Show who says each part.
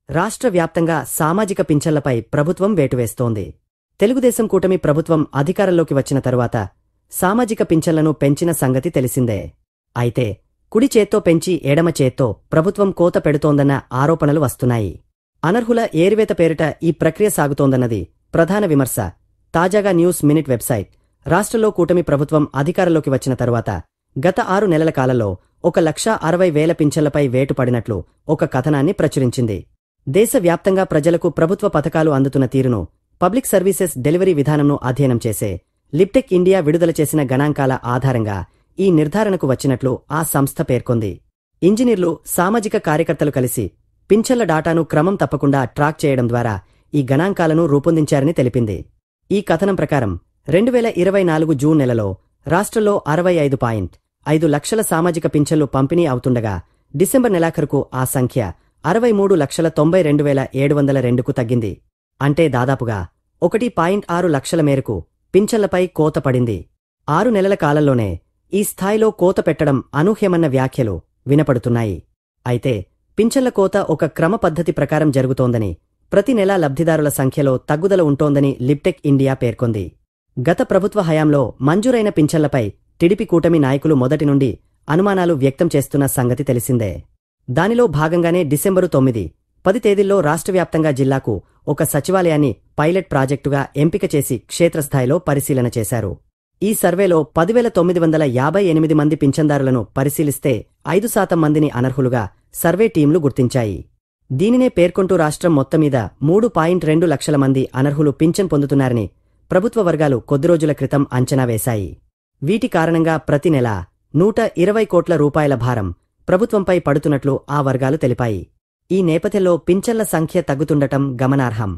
Speaker 1: రాష్ట్ర వ్యాప్తంగా సామాజిక పింఛన్లపై ప్రభుత్వం వేటువేస్తోంది. తెలుగుదేశం కూటమి ప్రభుత్వం అధికారంలోకి వచ్చిన తరువాత సామాజిక పింఛన్లను పెంచిన సంగతి తెలిసిందే. అయితే కుడి చేత్తో పెంచి ఎడమ చేత్తో ప్రభుత్వం కోత పెడుతోందన్న ఆరోపణలు వస్తున్నాయి. అనర్హుల ఏరివేత పేరిట ఈ ప్రక్రియ సాగుతోందన్నది ప్రధాన విమర్శ. తాజాగా న్యూస్ మినిట్ వెబ్సైట్ రాష్ట్రంలో కూటమి ప్రభుత్వం అధికారంలోకి వచ్చిన తరువాత గత 6 నెలల కాలంలో 1,60,000 పింఛన్లపై వేటు పడినట్లు ఒక కథనాన్ని ప్రచురించింది. దేశవ్యాప్తంగా ప్రజలకు ప్రభుత్వ పథకాలు అందుతున్న తీరును, పబ్లిక్ సర్వీసెస్ డెలివరీ విధానంను అధ్యయనం చేసే లిప్టెక్ ఇండియా విడుదల చేసిన గణాంకాల ఆధారంగా ఈ నిర్ధారణకు వచ్చినట్లు ఆ సంస్థ పేర్కొంది. ఇంజనీర్లు, సామాజిక కార్యకర్తలు కలిసి పింఛన్ల డాటాను క్రమం తప్పకుండా ట్రాక్ చేయడం ద్వారా ఈ గణాంకాలను రూపొందించారని తెలిపింది. ఈ కథనం ప్రకారం 2024 జూన్ నెలలో రాష్ట్రంలో 65.5 లక్షల సామాజిక పింఛన్లు పంపిణీ అవుతుండగా డిసెంబర్ నెలాఖరుకు ఆ సంఖ్య 63,92,702కు తగ్గింది. అంటే దాదాపుగా 1.6 లక్షల మేరకు పింఛన్లపై కోత పడింది. 6 నెలల కాలంలోనే ఈ స్థాయిలో కోత పెట్టడం అనూహ్యమన్న వ్యాఖ్యలు వినపడుతున్నాయి. అయితే పింఛన్ల కోత ఒక క్రమ పద్ధతి ప్రకారం జరుగుతోందని, ప్రతి నెలా లబ్ధిదారుల సంఖ్యలో తగ్గుదల ఉంటోందని లిప్టెక్ ఇండియా పేర్కొంది. గత ప్రభుత్వ హయాంలో మంజూరైన పింఛన్లపై టీడీపీ కూటమి నాయకులు మొదటి నుండి అనుమానాలు వ్యక్తం చేస్తున్న సంగతి తెలిసిందే. దానిలో భాగంగానే డిసెంబరు 9, 10 తేదీల్లో రాష్ట్రవ్యాప్తంగా జిల్లాకు ఒక సచివాలయాన్ని పైలట్ ప్రాజెక్టుగా ఎంపిక చేసి క్షేత్రస్థాయిలో పరిశీలన చేశారు. ఈ సర్వేలో 10,958 మంది పింఛన్దారులను పరిశీలిస్తే 5% మందిని అనర్హులుగా సర్వే టీంలు గుర్తించాయి. దీనినే పేర్కొంటూ రాష్ట్రం మొత్తమీద 3.2 లక్షల మంది అనర్హులు పింఛన్ పొందుతున్నారని ప్రభుత్వ వర్గాలు కొద్ది రోజుల క్రితం అంచనా వేశాయి. వీటి కారణంగా ప్రతి నెల 120 కోట్ల రూపాయల భారం ప్రభుత్వంపై పడుతున్నట్లు ఆ వర్గాలు తెలిపాయి. ఈ నేపథ్యంలో పింఛన్ల సంఖ్య తగ్గుతుండటం గమనార్హం.